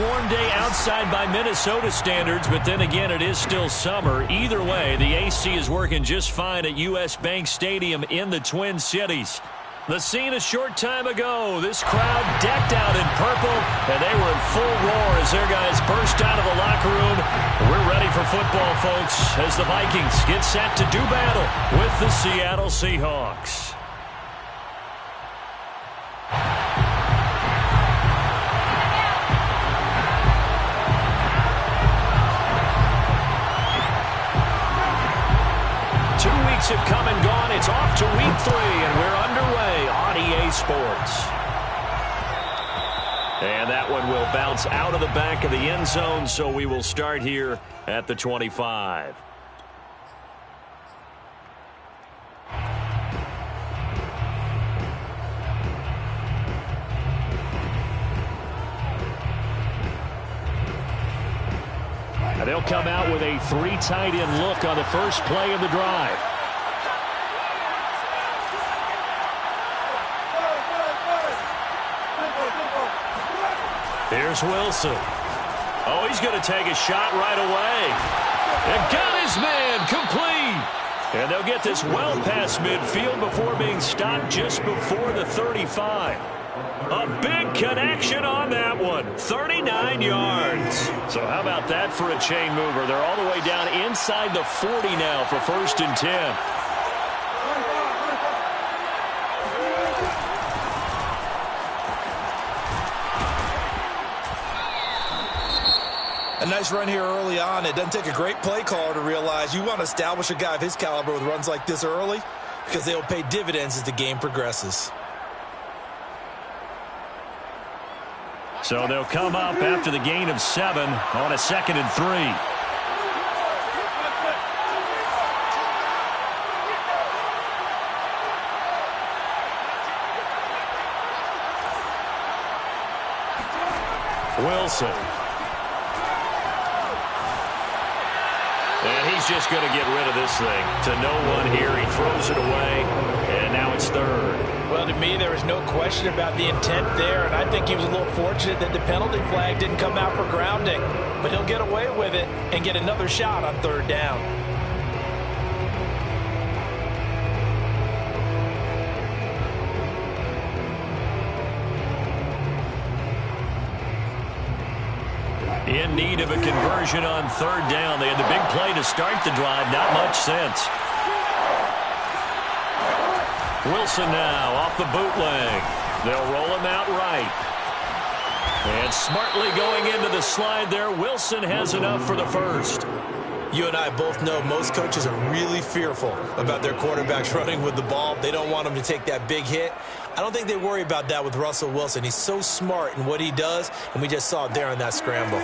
warm day outside by Minnesota standards, but then again, it is still summer. Either way, the AC is working just fine at U.S. Bank Stadium in the Twin Cities. The scene a short time ago, this crowd decked out in purple, and they were in full roar as their guys burst out of the locker room. We're ready for football, folks, as the Vikings get set to do battle with the Seattle Seahawks. Have come and gone. It's off to week 3, and we're underway on EA Sports. And that one will bounce out of the back of the end zone, so we will start here at the 25. And they'll come out with a 3 tight end look on the first play of the drive. Here's Wilson. Oh, he's going to take a shot right away. And got his man complete. And they'll get this well past midfield before being stopped just before the 35. A big connection on that one. 39 yards. So how about that for a chain mover? They're all the way down inside the 40 now for 1st and 10. A nice run here early on. It doesn't take a great play caller to realize you want to establish a guy of his caliber with runs like this early because they'll pay dividends as the game progresses. So they'll come up after the gain of 7 on a 2nd and 3. Wilson. And he's just going to get rid of this thing. To no one here. He throws it away. And now it's 3rd. Well, to me, there was no question about the intent there. And I think he was a little fortunate that the penalty flag didn't come out for grounding. But he'll get away with it and get another shot on 3rd down. In need of a conversion on 3rd down. They had the big play to start the drive. Not much sense. Wilson now off the bootleg. They'll roll him out right. And smartly going into the slide there. Wilson has enough for the 1st. You and I both know most coaches are really fearful about their quarterbacks running with the ball. They don't want them to take that big hit. I don't think they worry about that with Russell Wilson. He's so smart in what he does, and we just saw it there on that scramble.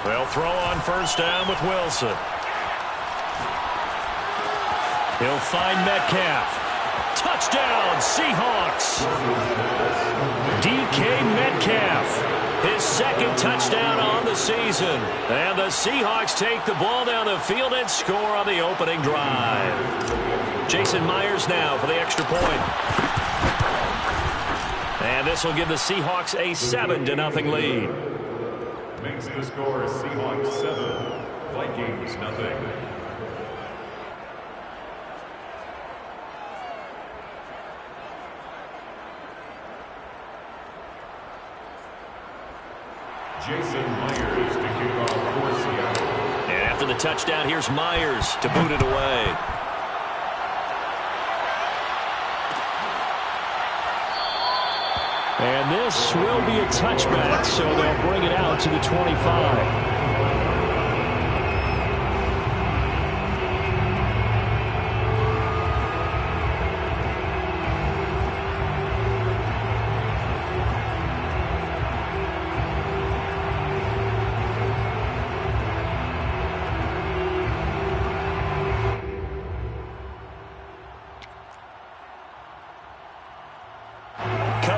They'll throw on 1st down with Wilson. He'll find Metcalf. Touchdown, Seahawks. DK Metcalf, his 2nd touchdown on the season. And the Seahawks take the ball down the field and score on the opening drive. Jason Myers now for the extra point. And this will give the Seahawks a 7-0 lead. Makes the score Seahawks 7, Vikings nothing. Jason Myers to kick off for Seattle. And after the touchdown, here's Myers to boot it away. And this will be a touchback, so they'll bring it out to the 25.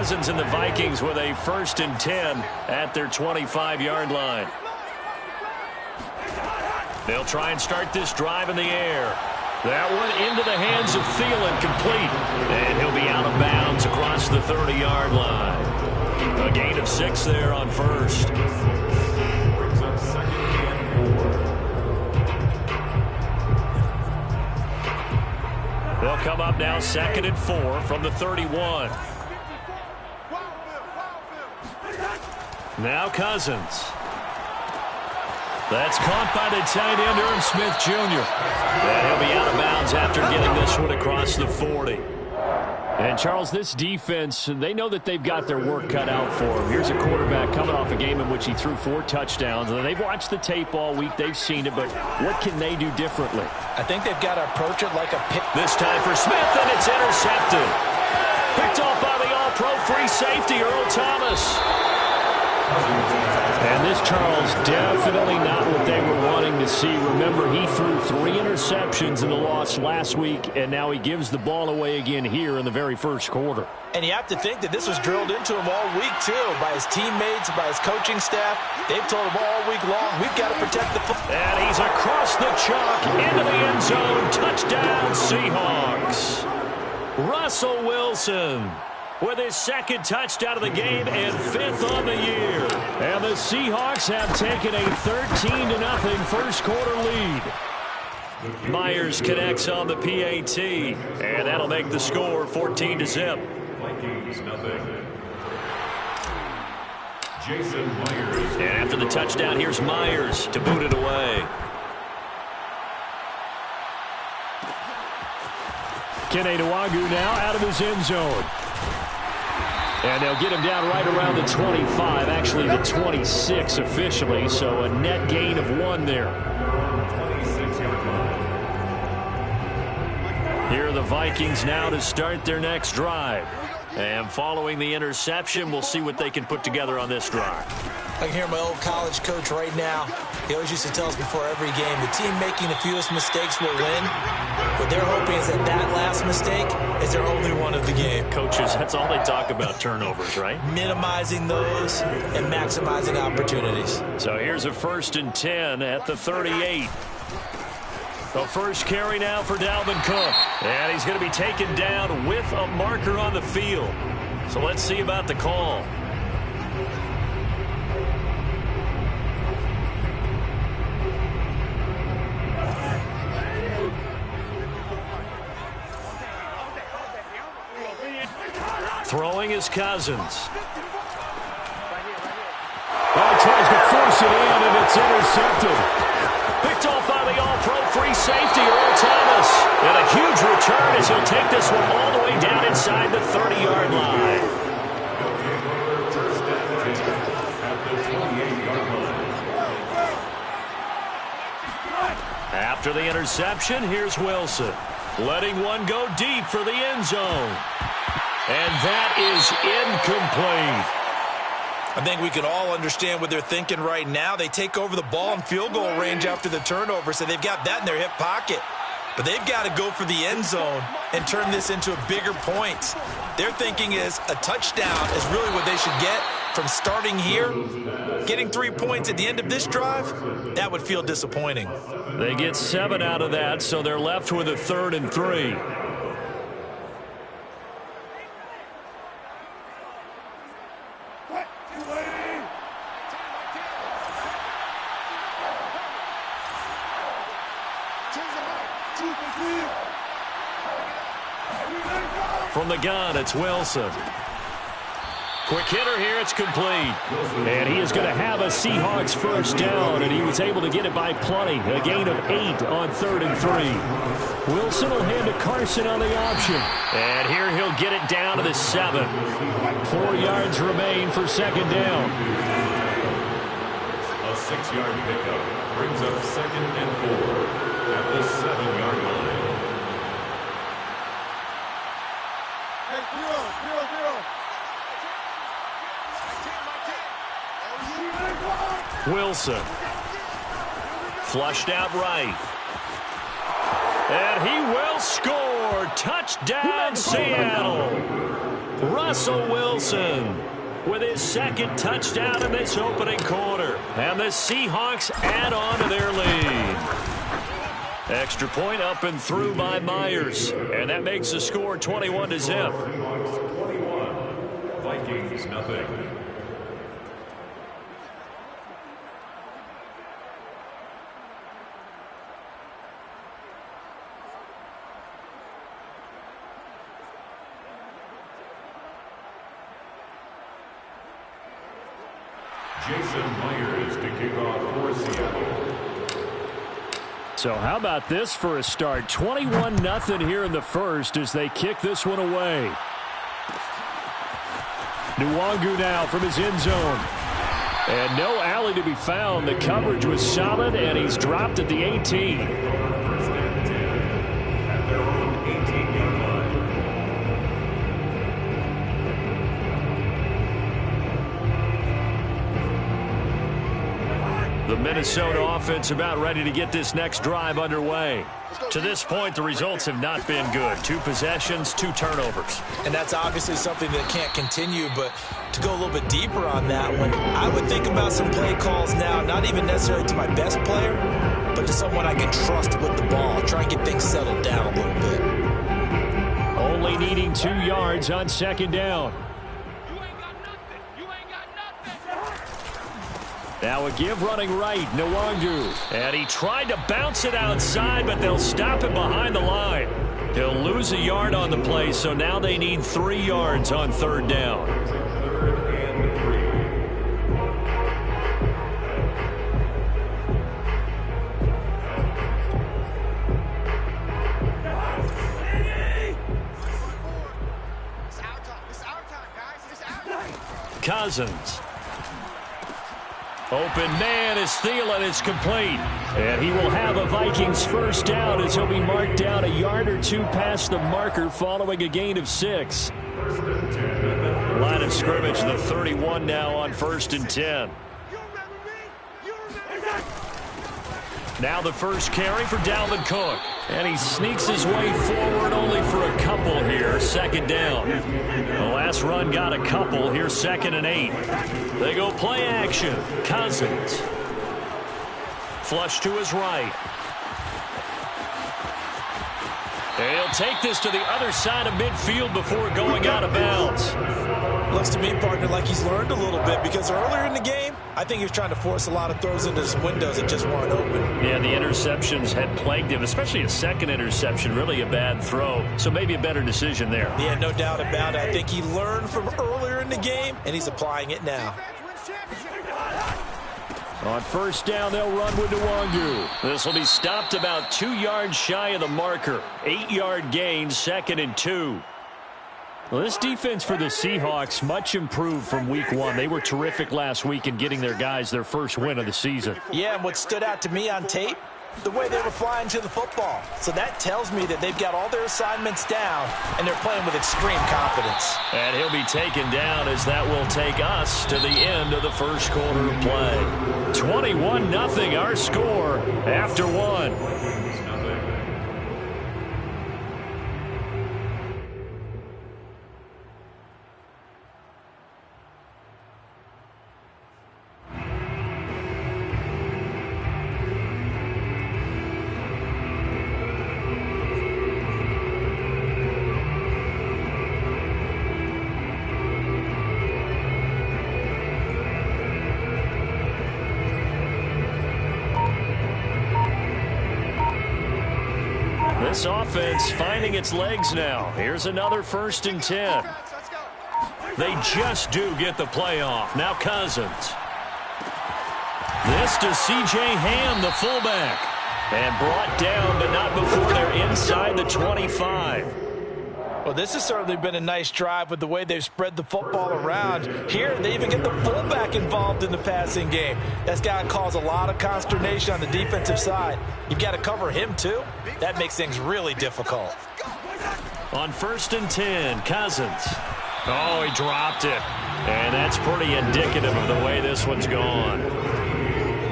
Cousins and the Vikings with a 1st and 10 at their 25-yard line. They'll try and start this drive in the air. That one into the hands of Thielen, complete. And he'll be out of bounds across the 30-yard line. A gain of 6 there on first. Brings up 2nd and 4. They'll come up now 2nd and 4 from the 31. Now Cousins. That's caught by the tight end, Irv Smith Jr. And he'll be out of bounds after getting this one across the 40. And, Charles, this defense, they know that they've got their work cut out for them. Here's a quarterback coming off a game in which he threw 4 touchdowns. And they've watched the tape all week. They've seen it. But what can they do differently? I think they've got to approach it like a pick. This time for Smith, and it's intercepted. Picked off by the all-pro free safety, Earl Thomas. And this, Charles, definitely not what they were wanting to see. Remember, he threw 3 interceptions in the loss last week, and now he gives the ball away again here in the very first quarter. And you have to think that this was drilled into him all week, too, by his teammates, by his coaching staff. They've told him all week long, we've got to protect the football. And he's across the chalk into the end zone. Touchdown, Seahawks. Russell Wilson with his 2nd touchdown of the game and 5th on the year. And the Seahawks have taken a 13-0 first quarter lead. Myers connects on the PAT, and that'll make the score 14-0. Vikings nothing. Jason Myers. And after the touchdown, here's Myers to boot it away. Kene Nwangwu now out of his end zone. And they'll get him down right around the 25, actually the 26 officially, so a net gain of 1 there. 26-yard line. Here are the Vikings now to start their next drive. And following the interception, we'll see what they can put together on this drive. I can hear my old college coach right now. He always used to tell us before every game, the team making the fewest mistakes will win. What they're hoping is that that last mistake is their only one of the game. Coaches, that's all they talk about, turnovers, right? Minimizing those and maximizing opportunities. So here's a 1st and 10 at the 38. The first carry now for Dalvin Cook. And he's going to be taken down with a marker on the field. So let's see about the call. Throwing is Cousins. Well, he tries to force it in, and it's intercepted. Picked off by the all-pro free safety, Earl Thomas. And a huge return as he'll take this one all the way down inside the 30-yard line. First and 10 at the 28-yard line. After the interception, here's Wilson. Letting one go deep for the end zone. And that is incomplete. I think we can all understand what they're thinking right now. They take over the ball in field goal range after the turnover, so they've got that in their hip pocket. But they've got to go for the end zone and turn this into a bigger point. Their thinking is a touchdown is really what they should get from starting here. Getting 3 points at the end of this drive, that would feel disappointing. They get 7 out of that, so they're left with a 3rd and 3. From the gun, it's Wilson. Quick hitter here, it's complete. And he is going to have a Seahawks first down, and he was able to get it by plenty. A gain of 8 on 3rd and 3. Wilson will hand to Carson on the option. And here he'll get it down to the 7. 4 yards remain for 2nd down. A 6-yard pickup brings up 2nd and 4 at the 7-yard line. Wilson. Flushed out right. And he will score. Touchdown, Seattle. Russell Wilson with his second touchdown in this opening quarter. And the Seahawks add on to their lead. Extra point up and through by Myers. And that makes the score 21-0. Vikings nothing. Jason Myers to kick off for Seattle. So how about this for a start? 21-0 here in the first as they kick this one away. Nwangu now from his end zone. And no alley to be found. The coverage was solid, and he's dropped at the 18. First and 10 at their own 18-yard line. The Minnesota offense about ready to get this next drive underway. To this point, the results have not been good. 2 possessions, 2 turnovers. And that's obviously something that can't continue, but to go a little bit deeper on that one, I would think about some play calls now, not even necessarily to my best player, but to someone I can trust with the ball. Try and get things settled down a little bit. Only needing 2 yards on second down. Now a give running right, Nwangu. And he tried to bounce it outside, but they'll stop him behind the line. He'll lose a yard on the play, so now they need 3 yards on third down. Third and 3. Cousins. Open man is Thielen. It's complete. And he will have a Vikings first down as he'll be marked down a yard or 2 past the marker following a gain of 6. Line of scrimmage, the 31 now on 1st and 10. Now the first carry for Dalvin Cook. And he sneaks his way forward only for a couple here. Second down. The last run got a couple. Here's 2nd and 8. They go play action. Cousins. Flush to his right. And he'll take this to the other side of midfield before going out of bounds. Looks to me, partner, like he's learned a little bit because earlier in the game, I think he was trying to force a lot of throws into some windows that just weren't open. Yeah, the interceptions had plagued him, especially a second interception, really a bad throw. So maybe a better decision there. Yeah, no doubt about it. I think he learned from earlier in the game, and he's applying it now. On first down, they'll run with Nwangu. This will be stopped about 2 yards shy of the marker. 8-yard gain, 2nd and 2. Well, this defense for the Seahawks, much improved from week 1. They were terrific last week in getting their guys their first win of the season. Yeah, and what stood out to me on tape, the way they were flying to the football. So that tells me that they've got all their assignments down, and they're playing with extreme confidence. And he'll be taken down as that will take us to the end of the first quarter of play. 21-0 our score after 1. This offense finding its legs now. Here's another 1st and 10. They just do get the playoff. Now Cousins. This to C.J. Ham, the fullback. And brought down, but not before they're inside the 25. Well, this has certainly been a nice drive with the way they've spread the football around. Here, they even get the fullback involved in the passing game. That's got to cause a lot of consternation on the defensive side. You've got to cover him, too. That makes things really difficult. On 1st and 10, Cousins. Oh, he dropped it. And that's pretty indicative of the way this one's gone.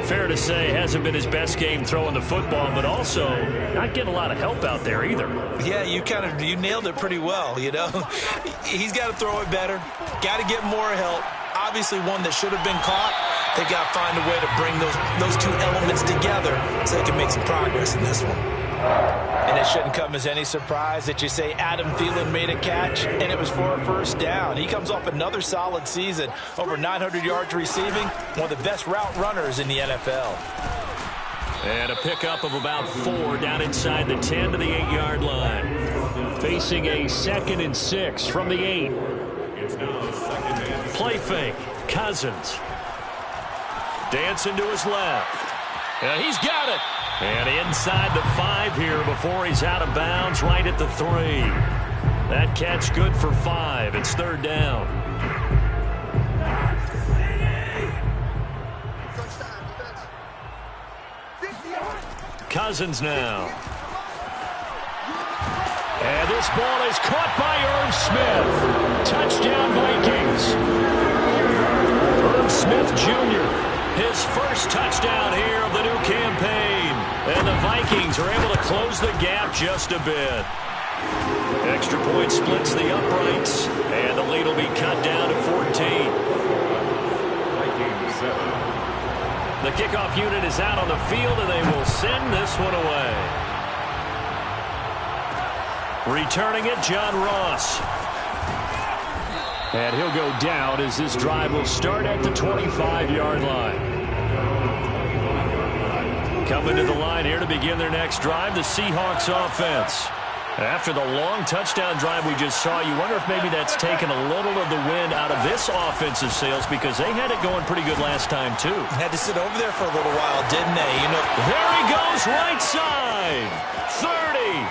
fair to say hasn't been his best game throwing the football, but also not getting a lot of help out there either. Yeah, you nailed it pretty well, you know. He's got to throw it better, got to get more help. Obviously one that should have been caught. They got to find a way to bring those two elements together so they can make some progress in this one. And it shouldn't come as any surprise that you say Adam Thielen made a catch, and it was for a first down. He comes off another solid season, over 900 yards receiving, one of the best route runners in the NFL. And a pickup of about 4 down inside the 10 to the 8-yard line. Facing a 2nd and 6 from the 8. Play fake. Cousins. Dancing to his left. And he's got it. And inside the 5 here before he's out of bounds, right at the 3. That catch good for 5. It's 3rd down. Cousins now. And this ball is caught by Irv Smith. Touchdown Vikings. Irv Smith Jr., his first touchdown here of the new campaign. And the Vikings are able to close the gap just a bit. Extra point splits the uprights, and the lead will be cut down to 14. The kickoff unit is out on the field, and they will send this one away. Returning it, John Ross. And he'll go down as this drive will start at the 25-yard line. Coming to the line here to begin their next drive, the Seahawks offense. After the long touchdown drive we just saw, you wonder if maybe that's taken a little of the wind out of this offensive sails, because they had it going pretty good last time, too. Had to sit over there for a little while, didn't they? You know. There he goes, right side. 30,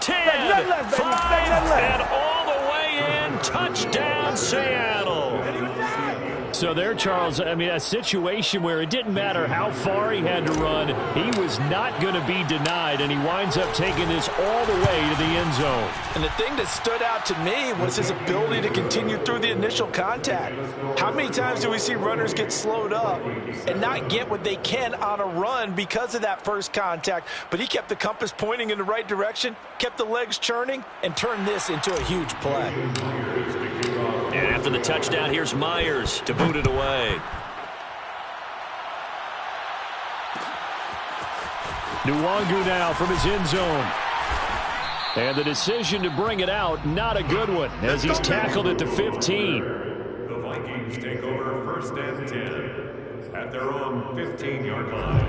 10, 5, and all the way in. Touchdown, Seattle. So there, Charles, I mean, a situation where it didn't matter how far he had to run, he was not going to be denied, and he winds up taking this all the way to the end zone. And the thing that stood out to me was his ability to continue through the initial contact. How many times do we see runners get slowed up and not get what they can on a run because of that first contact? But he kept the compass pointing in the right direction, kept the legs churning, and turned this into a huge play. And after the touchdown, here's Myers to boot it away. Nwangu now from his end zone. And the decision to bring it out, not a good one, as he's tackled at the 15. The Vikings take over 1st and 10 at their own 15-yard line.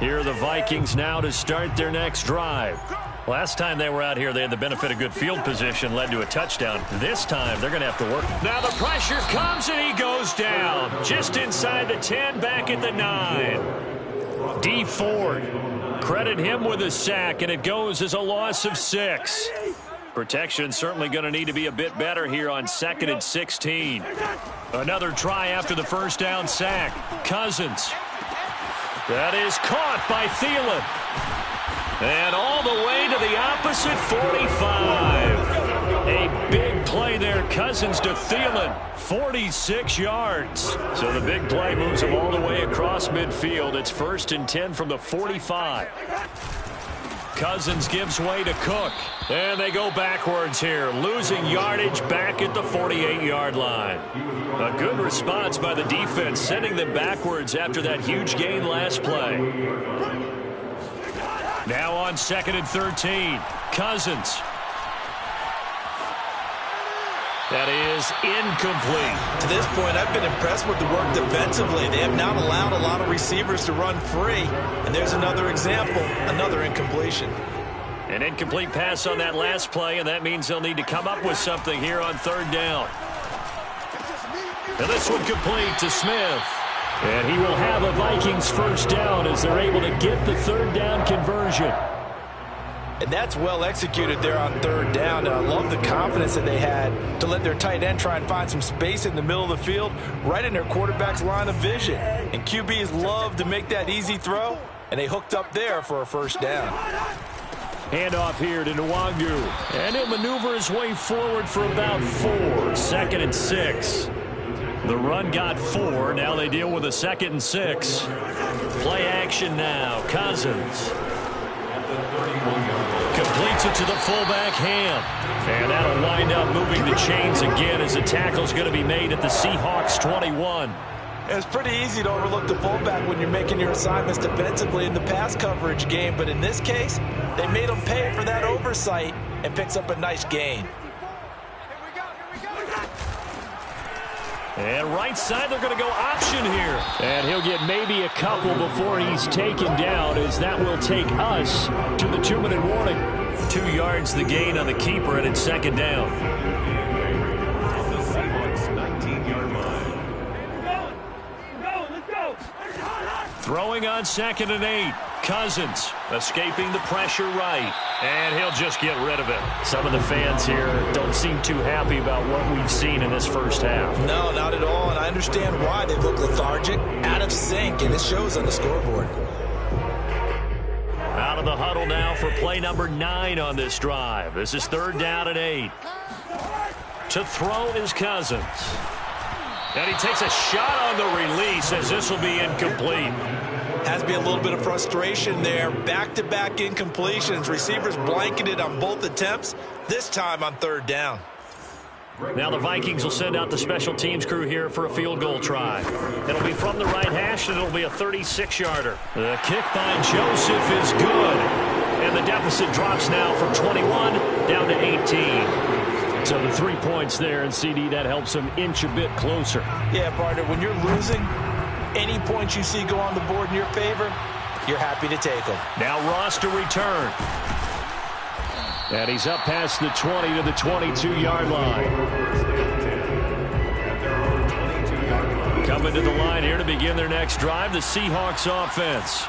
Here are the Vikings now to start their next drive. Last time they were out here, they had the benefit of good field position, led to a touchdown. This time, they're going to have to work. Now the pressure comes, and he goes down. Just inside the 10, back at the 9. D. Ford. Credit him with a sack, and it goes as a loss of 6. Protection certainly going to need to be a bit better here on 2nd and 16. Another try after the first down sack. Cousins. That is caught by Thielen. And all the way to the opposite 45. A big play there. Cousins to Thielen. 46 yards. So the big play moves him all the way across midfield. It's 1st and 10 from the 45. Cousins gives way to Cook. And they go backwards here, losing yardage back at the 48-yard line. A good response by the defense, sending them backwards after that huge gain last play. Now on 2nd and 13, Cousins. That is incomplete. To this point, I've been impressed with the work defensively. They have not allowed a lot of receivers to run free. And there's another example, another incompletion. An incomplete pass on that last play, and that means they'll need to come up with something here on 3rd down. And this one complete to Smith. And he will have a Vikings first down as they're able to get the 3rd down conversion. And that's well executed there on 3rd down. And I love the confidence that they had to let their tight end try and find some space in the middle of the field, right in their quarterback's line of vision. And QBs love to make that easy throw, and they hooked up there for a first down. Handoff here to Nwangu. And he'll maneuver his way forward for about 4. 2nd and 6. The run got 4. Now they deal with a 2nd and 6. Play action now. Cousins. Completes it to the fullback, Ham. And that'll wind up moving the chains again as the tackle's going to be made at the Seahawks 21. It's pretty easy to overlook the fullback when you're making your assignments defensively in the pass coverage game. But in this case, they made him pay for that oversight and picks up a nice gain. And right side, they're going to go option here. And he'll get maybe a couple before he's taken down, as that will take us to the 2-minute warning. 2 yards the gain on the keeper, and it's 2nd down. On the Seahawks 19-yard line. Throwing on 2nd and 8. Cousins escaping the pressure right. And he'll just get rid of it. Some of the fans here don't seem too happy about what we've seen in this first half. No, not at all, and I understand why. They look lethargic, out of sync, and it shows on the scoreboard. Out of the huddle now for play number 9 on this drive. This is 3rd down and 8. To throw is Cousins. And he takes a shot on the release as this will be incomplete. Has to be a little bit of frustration there. Back-to-back incompletions. Receivers blanketed on both attempts, this time on 3rd down. Now the Vikings will send out the special teams crew here for a field goal try. It'll be from the right hash, and it'll be a 36-yarder. The kick by Joseph is good. And the deficit drops now from 21 down to 18. So the 3 points there, and CD, that helps them inch a bit closer. Yeah, partner, when you're losing, any points you see go on the board in your favor, you're happy to take them. Now Ross to return. And he's up past the 20 to the 22-yard line. Coming to the line here to begin their next drive, the Seahawks offense.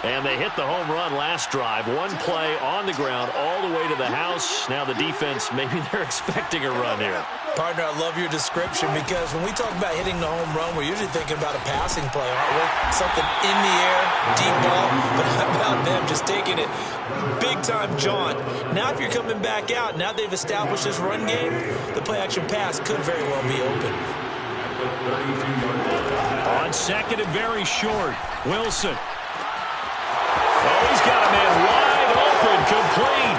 And they hit the home run last drive. 1 play on the ground all the way to the house. Now the defense, maybe they're expecting a run here. Partner, I love your description, because when we talk about hitting the home run, we're usually thinking about a passing play, aren't we? Something in the air, deep ball. But how about them just taking it big-time jaunt? Now if you're coming back out, now they've established this run game, the play-action pass could very well be open. On 2nd and very short, Wilson. Oh, he's got a man wide open, complete.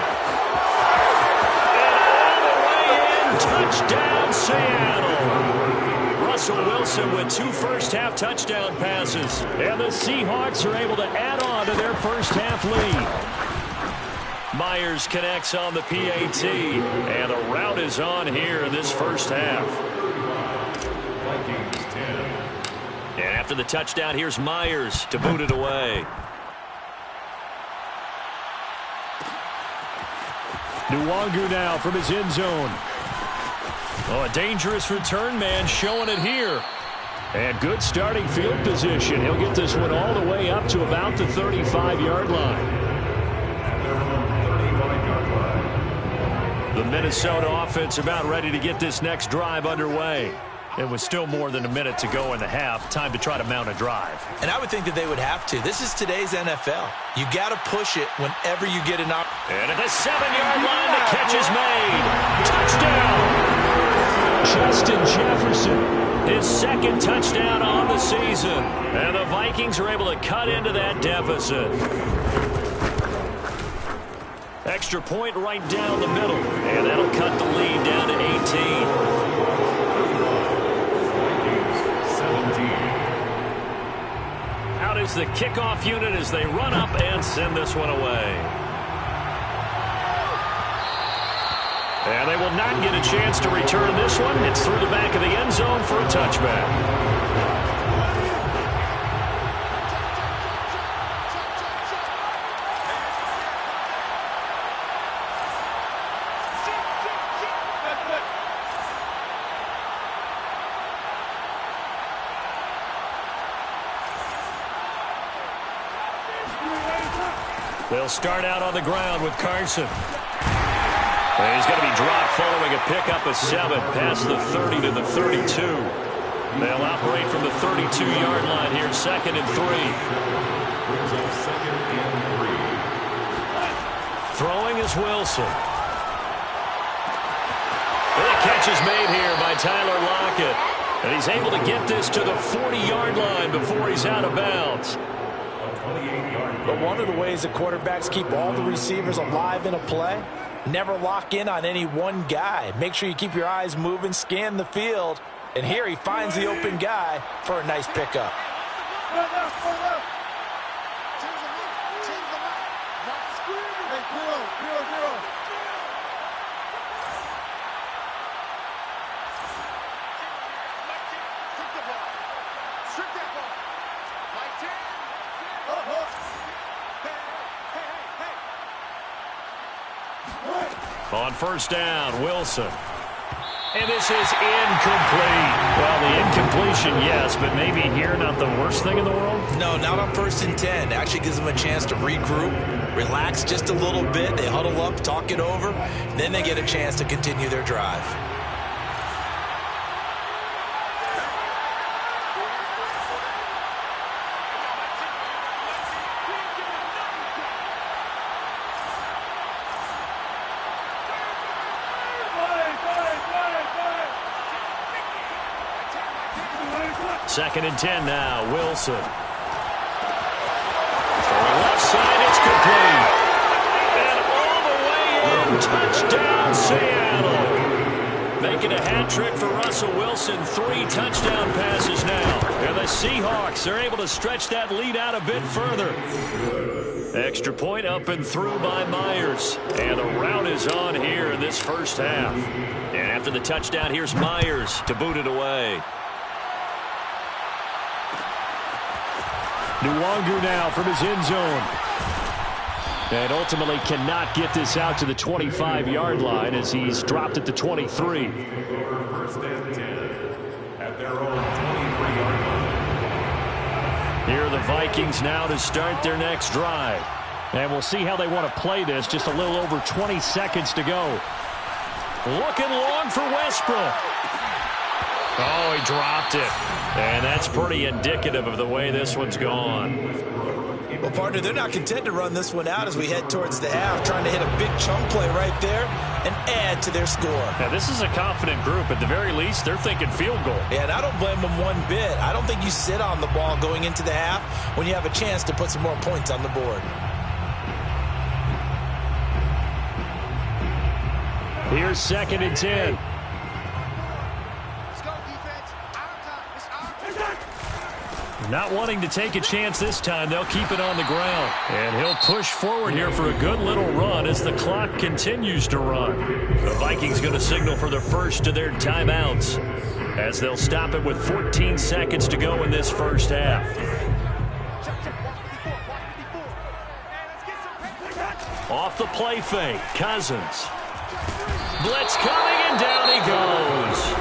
And all the way in, touchdown, Seattle. Russell Wilson with 2 first-half touchdown passes. And the Seahawks are able to add on to their first-half lead. Myers connects on the PAT, and the route is on here in this first half. Vikings 10. And after the touchdown, here's Myers to boot it away. Nwangu now from his end zone. Oh, a dangerous return man showing it here. And good starting field position. He'll get this one all the way up to about the 35-yard line. The Minnesota offense about ready to get this next drive underway. It was still more than a minute to go in the half. Time to try to mount a drive. And I would think that they would have to. This is today's NFL. You got to push it whenever you get an opportunity. And at the 7-yard line, the catch is made. Touchdown! Justin Jefferson. His 2nd touchdown on the season. And the Vikings are able to cut into that deficit. Extra point right down the middle. And that'll cut the lead down to 18. Out is the kickoff unit as they run up and send this one away. And they will not get a chance to return this one. It's through the back of the end zone for a touchback. They'll start out on the ground with Carson. And he's going to be dropped following a pickup of 7 past the 30 to the 32. They'll operate from the 32-yard line here, 2nd and 3. Throwing is Wilson. The catch is made here by Tyler Lockett. And he's able to get this to the 40-yard line before he's out of bounds. But one of the ways the quarterbacks keep all the receivers alive in a play, never lock in on any one guy. Make sure you keep your eyes moving, scan the field. And here he finds the open guy for a nice pickup. On first down, Wilson. And this is incomplete. Well, the incompletion, yes, but maybe here not the worst thing in the world? No, not on 1st and 10. Actually gives them a chance to regroup, relax just a little bit. They huddle up, talk it over. Then they get a chance to continue their drive. Second and 10 now, Wilson. For the left side, it's complete. And all the way in, touchdown, Seattle. Making a hat trick for Russell Wilson, 3 touchdown passes now. And the Seahawks are able to stretch that lead out a bit further. Extra point up and through by Myers. And the route is on here in this first half. And after the touchdown, here's Myers to boot it away. Nwangu now from his end zone. And ultimately cannot get this out to the 25-yard line as he's dropped at the 23. First and 10 at their own 23-yard line. Here are the Vikings now to start their next drive. And we'll see how they want to play this. Just a little over 20 seconds to go. Looking long for Westbrook. Oh, he dropped it. And that's pretty indicative of the way this one's gone. Well, partner, they're not content to run this one out as we head towards the half, trying to hit a big chunk play right there and add to their score. Now, this is a confident group. At the very least, they're thinking field goal. Yeah, and I don't blame them one bit. I don't think you sit on the ball going into the half when you have a chance to put some more points on the board. Here's second and 10. Not wanting to take a chance this time, they'll keep it on the ground. And he'll push forward here for a good little run as the clock continues to run. The Vikings going to signal for the first of their timeouts as they'll stop it with 14 seconds to go in this first half. Off the play fake, Cousins. Blitz coming, and down he goes.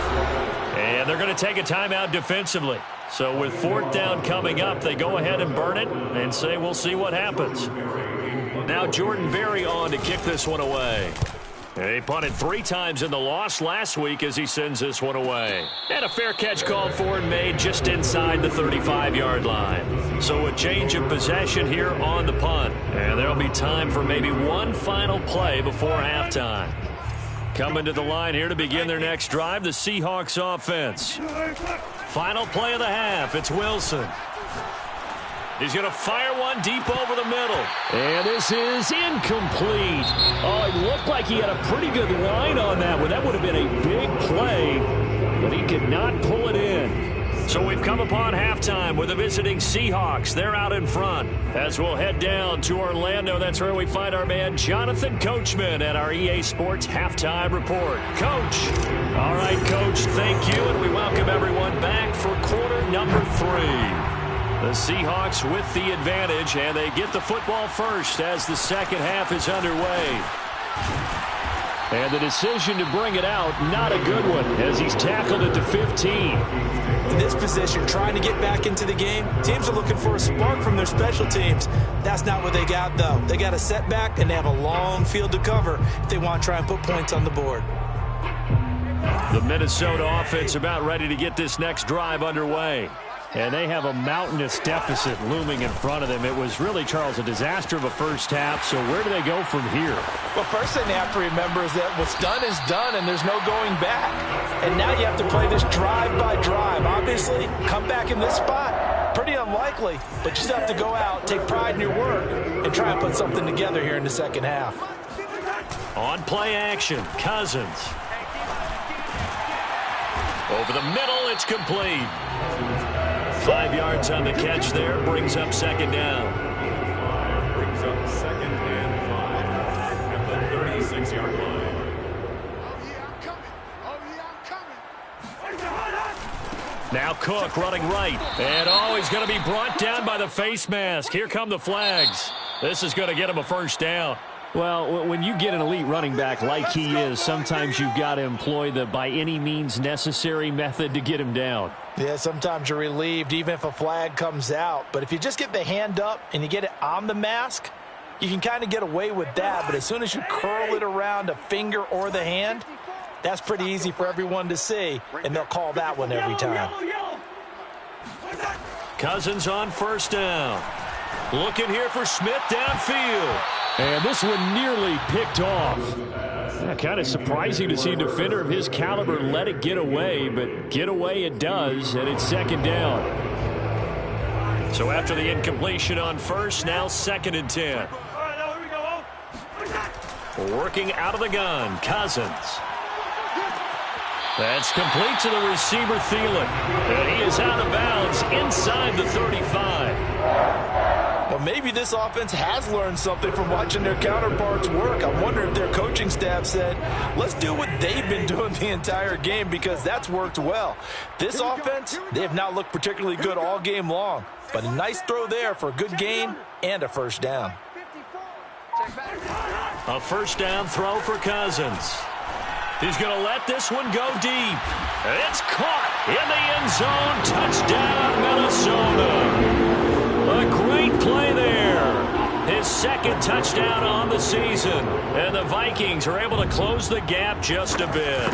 And they're going to take a timeout defensively. So with 4th down coming up, they go ahead and burn it and say we'll see what happens. Now Jordan Berry on to kick this one away. He punted 3 times in the loss last week as he sends this one away. And a fair catch called for and made just inside the 35-yard line. So a change of possession here on the punt. And there'll be time for maybe one final play before halftime. Coming to the line here to begin their next drive, the Seahawks offense. Final play of the half, it's Wilson. He's going to fire one deep over the middle. And this is incomplete. Oh, it looked like he had a pretty good line on that one. That would have been a big play, but he could not pull it in. So we've come upon halftime with the visiting Seahawks. They're out in front. As we'll head down to Orlando, that's where we find our man Jonathan Coachman at our EA Sports Halftime Report. Coach. All right, Coach, thank you, and we welcome everyone back for quarter number 3. The Seahawks with the advantage, and they get the football first as the second half is underway. And the decision to bring it out, not a good one, as he's tackled at the 15. In this position, trying to get back into the game, teams are looking for a spark from their special teams. That's not what they got, though. They got a setback, and they have a long field to cover if they want to try and put points on the board. The Minnesota offense about ready to get this next drive underway. And they have a mountainous deficit looming in front of them. It was really, Charles, a disaster of a first half. So where do they go from here? Well, first thing they have to remember is that what's done is done, and there's no going back. And now you have to play this drive by drive. Obviously, come back in this spot, pretty unlikely. But you still have to go out, take pride in your work, and try and put something together here in the second half. On play action, Cousins. Over the middle, it's complete. 5 yards on the catch there, brings up second down. Brings up second and 5 at the 36-yard line. Now Cook running right. And he's going to be brought down by the face mask. Here come the flags. This is going to get him a first down. Well, when you get an elite running back like he is, sometimes you've got to employ the by any means necessary method to get him down. Yeah, sometimes you're relieved even if a flag comes out. But if you just get the hand up and you get it on the mask, you can kind of get away with that. But as soon as you curl it around a finger or the hand, that's pretty easy for everyone to see, and they'll call that one every time. Cousins on first down. Looking here for Smith downfield. And this one nearly picked off. Yeah, kind of surprising to see a defender of his caliber let it get away, but get away it does, and it's second down. So after the incompletion on first, now second and 10. Working out of the gun, Cousins. That's complete to the receiver, Thielen. And he is out of bounds inside the 35. Well, maybe this offense has learned something from watching their counterparts work. I wonder if their coaching staff said, let's do what they've been doing the entire game, because that's worked well. This offense, they have not looked particularly good all game long. But a nice throw there for a good gain and a first down. A first down throw for Cousins. He's going to let this one go deep. It's caught in the end zone. Touchdown, Minnesota. A great play there. His second touchdown on the season. And the Vikings are able to close the gap just a bit.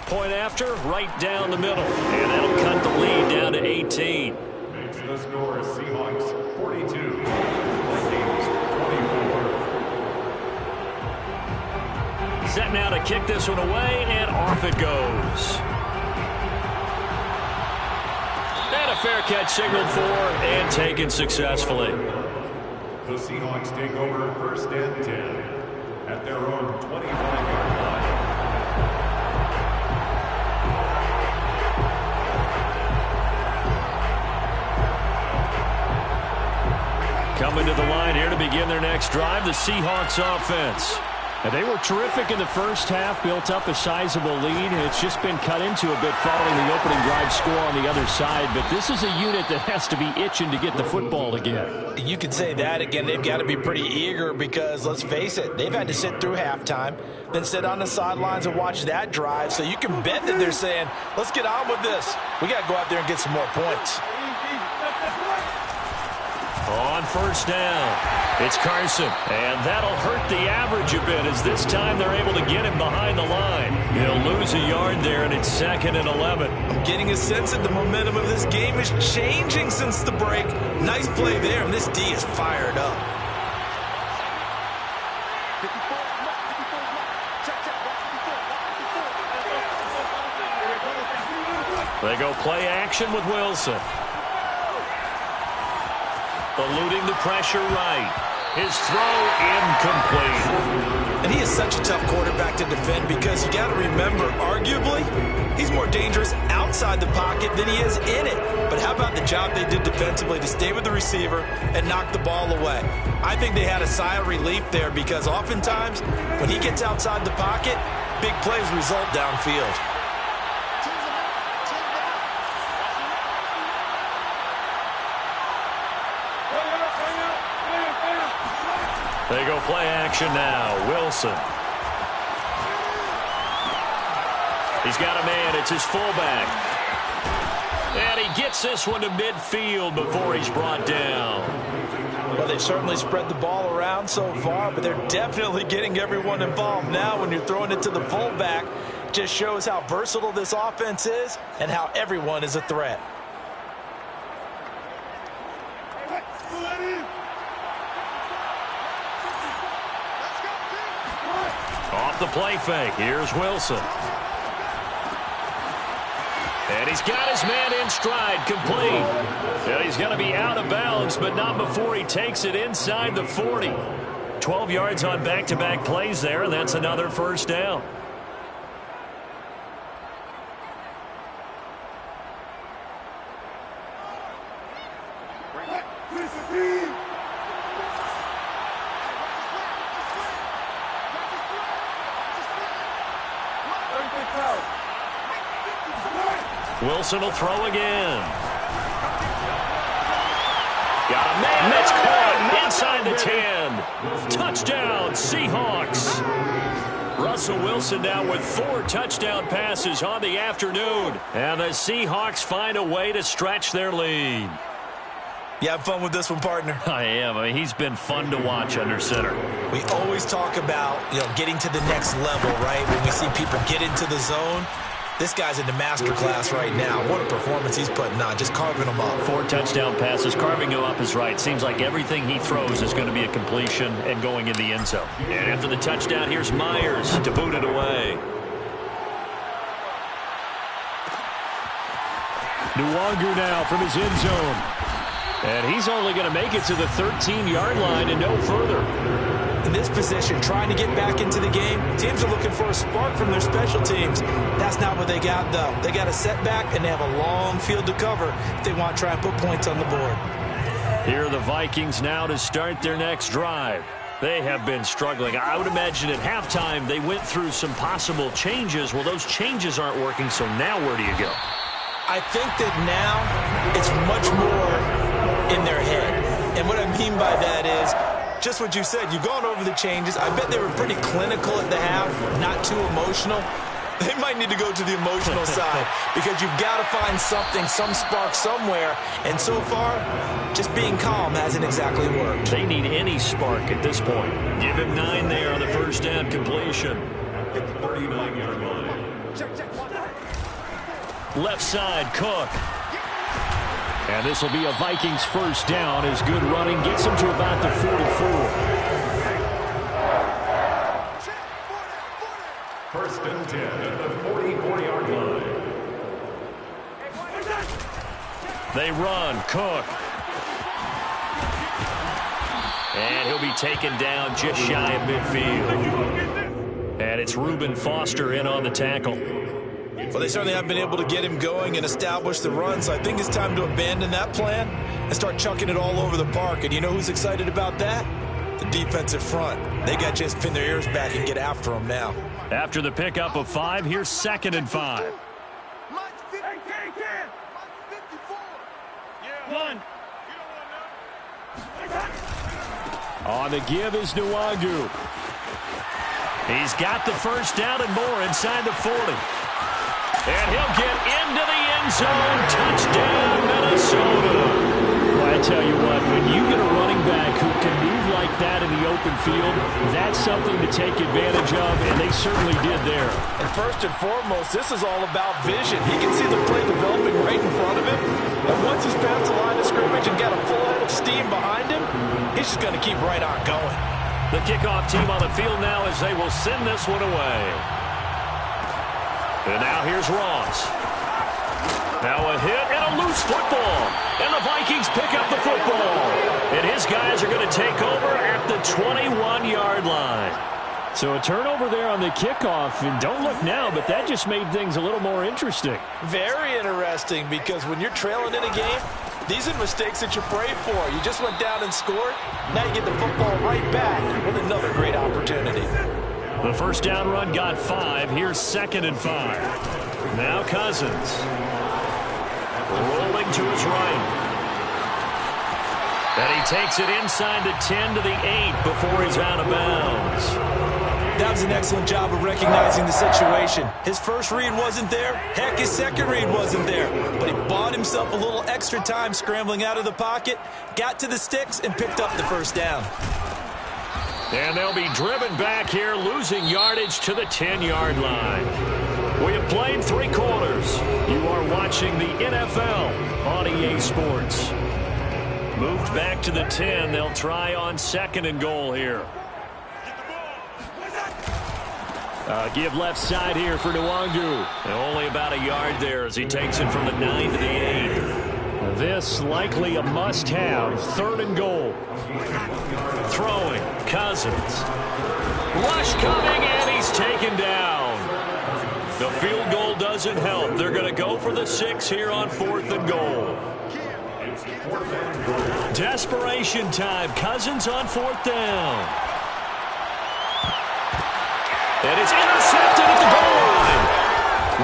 Point after, right down the middle. And that'll cut the lead down to 18. Makes the score Seahawks 42. Vikings 24. Set now to kick this one away, and off it goes. And a fair catch signaled for and taken successfully. The Seahawks take over first and 10 at their own 25-yard line. Coming to the line here to begin their next drive, the Seahawks offense. And they were terrific in the first half, built up a sizable lead, and it's just been cut into a bit following the opening drive score on the other side. But this is a unit that has to be itching to get the football again. You could say that again. They've got to be pretty eager because, let's face it, they've had to sit through halftime, then sit on the sidelines and watch that drive. So you can bet that they're saying, let's get on with this. We got to go out there and get some more points. On first down, it's Carson, and that'll hurt the average a bit as this time they're able to get him behind the line. He'll lose a yard there, and it's second and 11. I'm getting a sense that the momentum of this game is changing since the break. Nice play there, and this D is fired up. They go play action with Wilson. Eluding the pressure right. His throw incomplete. And he is such a tough quarterback to defend because you got to remember, arguably, he's more dangerous outside the pocket than he is in it. But how about the job they did defensively to stay with the receiver and knock the ball away? I think they had a sigh of relief there because oftentimes when he gets outside the pocket, big plays result downfield. They go play action now. Wilson. He's got a man. It's his fullback. And he gets this one to midfield before he's brought down. Well, they've certainly spread the ball around so far, but they're definitely getting everyone involved now when you're throwing it to the fullback. Just shows how versatile this offense is and how everyone is a threat. Off the play fake. Here's Wilson. And he's got his man in stride, complete. And he's going to be out of bounds, but not before he takes it inside the 40. 12 yards on back-to-back plays there, and that's another first down. Wilson will throw again. Got a man that's caught inside the 10. Touchdown, Seahawks. Russell Wilson now with 4 touchdown passes on the afternoon. And the Seahawks find a way to stretch their lead. You have fun with this one, partner? I am. I mean, he's been fun to watch under center. We always talk about, getting to the next level, right? When we see people get into the zone. This guy's in the master class right now. What a performance he's putting on, just carving them up. 4 touchdown passes. Carving him up is right. Seems like everything he throws is going to be a completion and going in the end zone. And after the touchdown, here's Myers to boot it away. Nwangu now from his end zone. And he's only going to make it to the 13-yard line and no further. In this position, trying to get back into the game, teams are looking for a spark from their special teams. That's not what they got, though. They got a setback, and they have a long field to cover if they want to try and put points on the board. Here are the Vikings now to start their next drive. They have been struggling. I would imagine at halftime they went through some possible changes. Well, those changes aren't working, so now where do you go? I think that now it's much more in their head. And what I mean by that is, just what you said, you've gone over the changes. I bet they were pretty clinical at the half, not too emotional. They might need to go to the emotional side because you've got to find something, some spark somewhere. And so far, just being calm hasn't exactly worked. They need any spark at this point. Give him 9 there on the first down completion. At the 39-yard line. Left side, Cook. And this will be a Vikings first down as good running gets them to about the 44. First and 10 at the 44-yard line. They run, Cook. And he'll be taken down just shy of midfield. And it's Reuben Foster in on the tackle. Well, they certainly haven't been able to get him going and establish the run, so I think it's time to abandon that plan and start chucking it all over the park. And you know who's excited about that? The defensive front. They got to just pin their ears back and get after them now. After the pickup of 5, here's 2nd and 5. On the give is Nwangu. He's got the first down and more inside the 40. And he'll get into the end zone. Touchdown, Minnesota. Well, I tell you what, when you get a running back who can move like that in the open field, that's something to take advantage of, and they certainly did there. And first and foremost, this is all about vision. He can see the play developing right in front of him. And once he's past the line of scrimmage and got a full head of steam behind him, he's just going to keep right on going. The kickoff team on the field now as they will send this one away. And now here's Ross. Now a hit and a loose football. And the Vikings pick up the football. And his guys are going to take over at the 21-yard line. So a turnover there on the kickoff. And don't look now, but that just made things a little more interesting. Very interesting, because when you're trailing in a game, these are mistakes that you pray for. You just went down and scored. Now you get the football right back with another great opportunity. The first down run got 5. Here's 2nd and 5. Now Cousins. Rolling to his right. And he takes it inside the 10 to the 8 before he's out of bounds. That was an excellent job of recognizing the situation. His first read wasn't there. Heck, his second read wasn't there. But he bought himself a little extra time scrambling out of the pocket, got to the sticks, and picked up the first down. And they'll be driven back here, losing yardage to the 10-yard line. We have played 3 quarters. You are watching the NFL on EA Sports. Moved back to the 10. They'll try on 2nd and goal here. Give left side here for Nwangu. And only about a yard there as he takes it from the 9 to the 8. This likely a must-have. 3rd and goal. Throwing. Cousins. Rush coming, and he's taken down. The field goal doesn't help. They're going to go for the 6 here on 4th and goal. Desperation time. Cousins on 4th down. And it's intercepted at the goal line.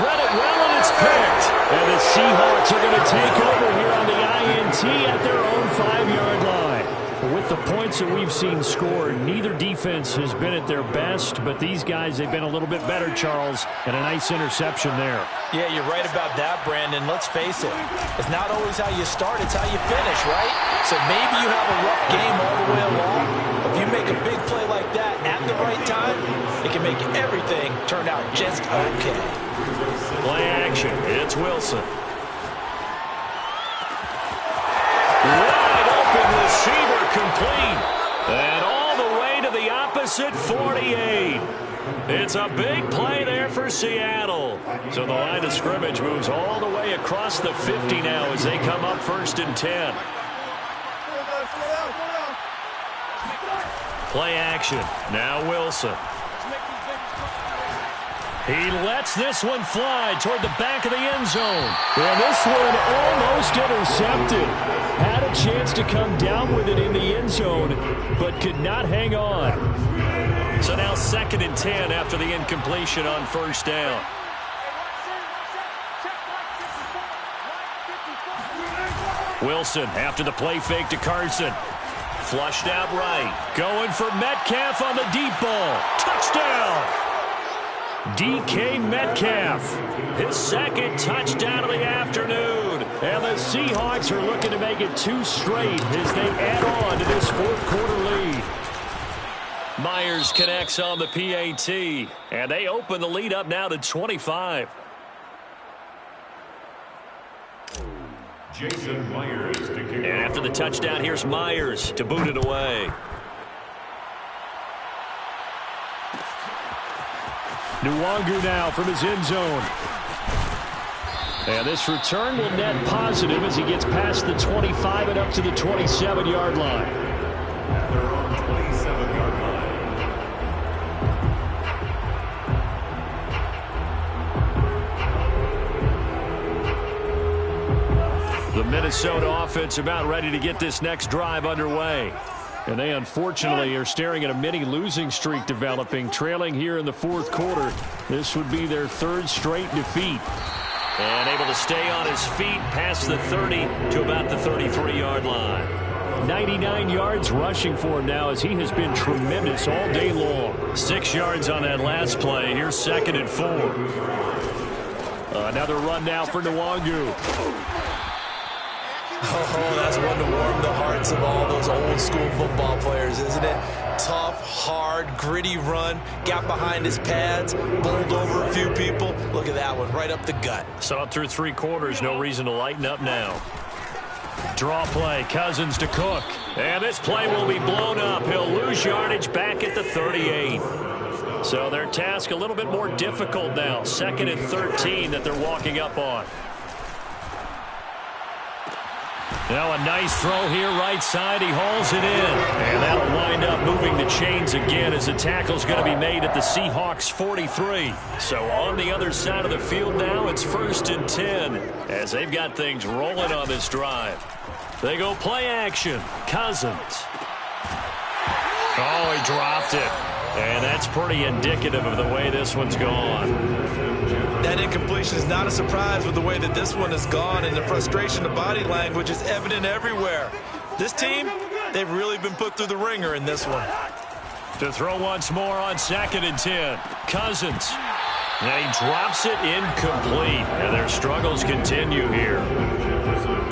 Read it well, and it's picked. And the Seahawks are going to take over here on the INT at their own 5-yard line. With the points that we've seen scored, neither defense has been at their best, but these guys, they've been a little bit better, Charles, and a nice interception there. Yeah, you're right about that, Brandon. Let's face it. It's not always how you start, it's how you finish, right? So maybe you have a rough game all the way along. If you make a big play like that at the right time, it can make everything turn out just okay. Play action. It's Wilson. Receiver complete. And all the way to the opposite 48. It's a big play there for Seattle. So the line of scrimmage moves all the way across the 50 now as they come up 1st and 10. Play action. Now Wilson. He lets this one fly toward the back of the end zone. And this one almost intercepted. Had a chance to come down with it in the end zone, but could not hang on. So now 2nd and 10 after the incompletion on 1st down. Wilson after the play fake to Carson. Flushed out right. Going for Metcalf on the deep ball. Touchdown! DK Metcalf, his 2nd touchdown of the afternoon. And the Seahawks are looking to make it 2 straight as they add on to this 4th quarter lead. Myers connects on the PAT, and they open the lead up now to 25. Jason Myers to kick And after the touchdown, here's Myers to boot it away. Nwangu now from his end zone. And this return will net positive as he gets past the 25 and up to the 27-yard line. They're on 27-yard line. The Minnesota offense about ready to get this next drive underway. And they unfortunately are staring at a mini losing streak developing, trailing here in the 4th quarter. This would be their 3rd straight defeat. And able to stay on his feet past the 30 to about the 33-yard line. 99 yards rushing for him now as he has been tremendous all day long. 6 yards on that last play. Here's 2nd and 4. Another run now for Nwangu. Oh, that's one to warm the hearts of all those old school football players, isn't it? Tough, hard, gritty run. Got behind his pads, bowled over a few people. Look at that one, right up the gut. Saw it through 3 quarters. No reason to lighten up now. Draw play. Cousins to Cook. And this play will be blown up. He'll lose yardage back at the 38. So their task a little bit more difficult now. 2nd and 13 that they're walking up on. Now a nice throw here right side. He hauls it in. And that'll wind up moving the chains again as the tackle's going to be made at the Seahawks 43. So on the other side of the field now, it's 1st and 10 as they've got things rolling on this drive. They go play action. Cousins. Oh, he dropped it. And that's pretty indicative of the way this one's gone. That incompletion is not a surprise with the way that this one has gone, and the frustration of body language is evident everywhere. This team, they've really been put through the ringer in this one. To throw once more on 2nd and 10. Cousins. And he drops it incomplete. And their struggles continue here.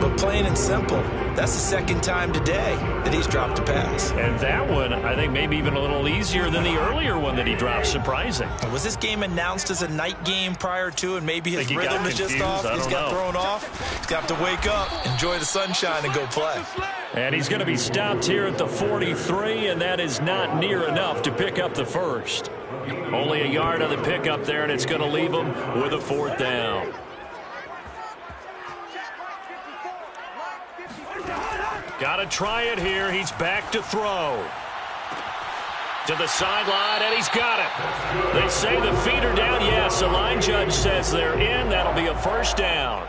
But plain and simple, that's the second time today that he's dropped a pass. And that one, I think, maybe even a little easier than the earlier one that he dropped. Surprising. Was this game announced as a night game prior to, and maybe his rhythm is just off? He's got thrown off. He's got to wake up, enjoy the sunshine, and go play. And he's going to be stopped here at the 43, and that is not near enough to pick up the first. Only a yard on the pickup there, and it's going to leave him with a 4th down. Got to try it here. He's back to throw. To the sideline, and he's got it. They say the feet are down. Yes, the line judge says they're in. That'll be a 1st down.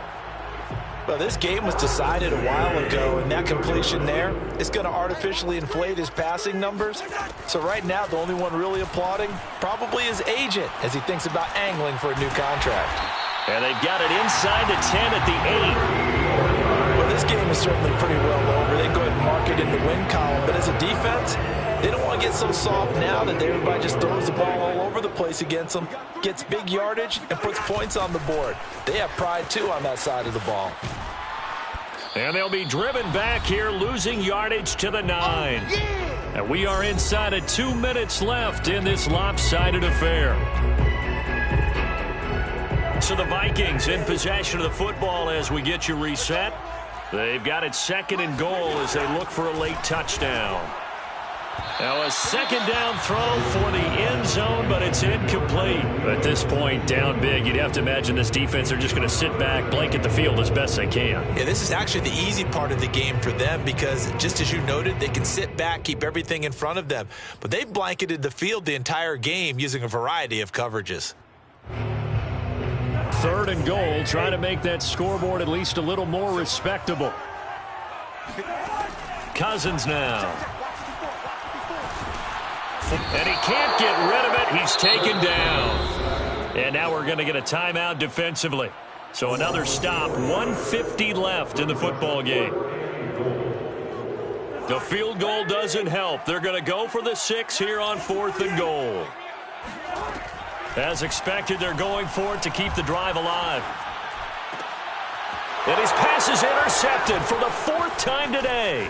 Well, this game was decided a while ago, and that completion there is going to artificially inflate his passing numbers. So right now, the only one really applauding probably his agent as he thinks about angling for a new contract. And they've got it inside the 10 at the 8. Well, this game is certainly pretty well over. They can go ahead and mark it in the win column. But as a defense, they don't want to get so soft now that everybody just throws the ball all over the place against them, gets big yardage, and puts points on the board. They have pride, too, on that side of the ball. And they'll be driven back here, losing yardage to the 9. And we are inside of 2 minutes left in this lopsided affair. So the Vikings in possession of the football as we get you reset. They've got it 2nd and goal as they look for a late touchdown. Now a 2nd down throw for the end zone, but it's incomplete. At this point, down big, you'd have to imagine this defense are just going to sit back, blanket the field as best they can. Yeah, this is actually the easy part of the game for them because, just as you noted, they can sit back, keep everything in front of them. But they've blanketed the field the entire game using a variety of coverages. 3rd and goal, trying to make that scoreboard at least a little more respectable. Cousins now. And he can't get rid of it. He's taken down. And now we're going to get a timeout defensively. So another stop. 1:50 left in the football game. The field goal doesn't help. They're going to go for the 6 here on 4th and goal. As expected, they're going for it to keep the drive alive. And his pass is intercepted for the 4th time today.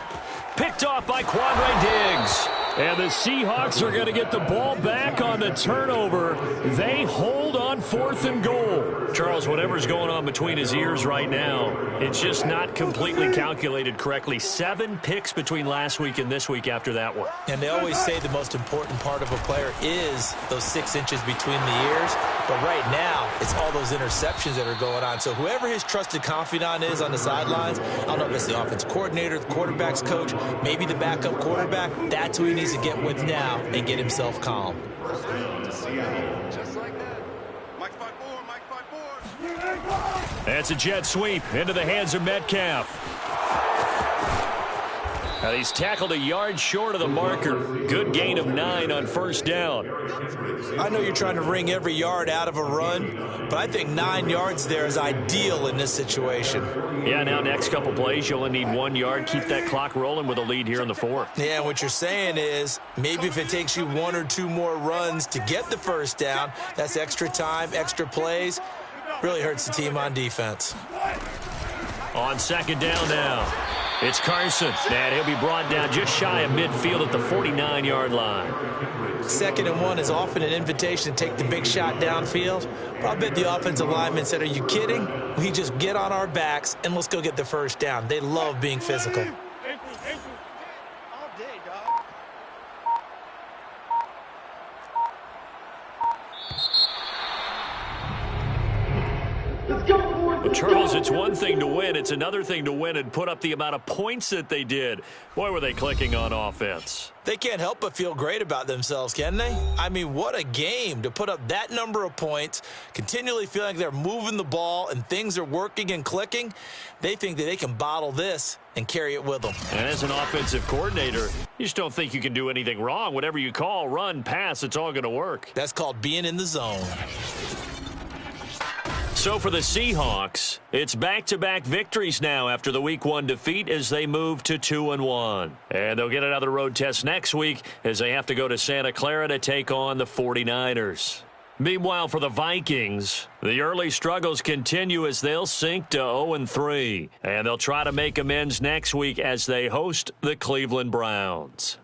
Picked off by Quandre Diggs. And the Seahawks are going to get the ball back on the turnover. They hold on 4th and goal. Charles, whatever's going on between his ears right now, it's just not completely calculated correctly. 7 picks between last week and this week after that one. And they always say the most important part of a player is those 6 inches between the ears. But right now, it's all those interceptions that are going on. So whoever his trusted confidant is on the sidelines, I don't know if it's the offense coordinator, the quarterback's coach, maybe the backup quarterback, that's who he needs to get with now and get himself calm. Just like that. Mike 5-4. That's a jet sweep into the hands of Metcalf. And he's tackled a yard short of the marker. Good gain of 9 on 1st down. I know you're trying to wring every yard out of a run, but I think 9 yards there is ideal in this situation. Yeah, now next couple plays, you only need 1 yard. Keep that clock rolling with a lead here in the 4th. Yeah, what you're saying is maybe if it takes you 1 or 2 more runs to get the 1st down, that's extra time, extra plays. Really hurts the team on defense. On 2nd down now. It's Carson, and he'll be brought down just shy of midfield at the 49-yard line. 2nd and 1 is often an invitation to take the big shot downfield. But I bet the offensive lineman said, are you kidding? We just get on our backs and let's go get the 1st down. They love being physical. Well, Charles, it's one thing to win. It's another thing to win and put up the amount of points that they did. Boy, were they clicking on offense. They can't help but feel great about themselves, can they? I mean, what a game to put up that number of points, continually feeling like they're moving the ball and things are working and clicking. They think that they can bottle this and carry it with them. And as an offensive coordinator, you just don't think you can do anything wrong. Whatever you call, run, pass, it's all going to work. That's called being in the zone. So for the Seahawks, it's back-to-back victories now after the Week 1 defeat as they move to 2-1. And they'll get another road test next week as they have to go to Santa Clara to take on the 49ers. Meanwhile, for the Vikings, the early struggles continue as they'll sink to 0-3. And they'll try to make amends next week as they host the Cleveland Browns.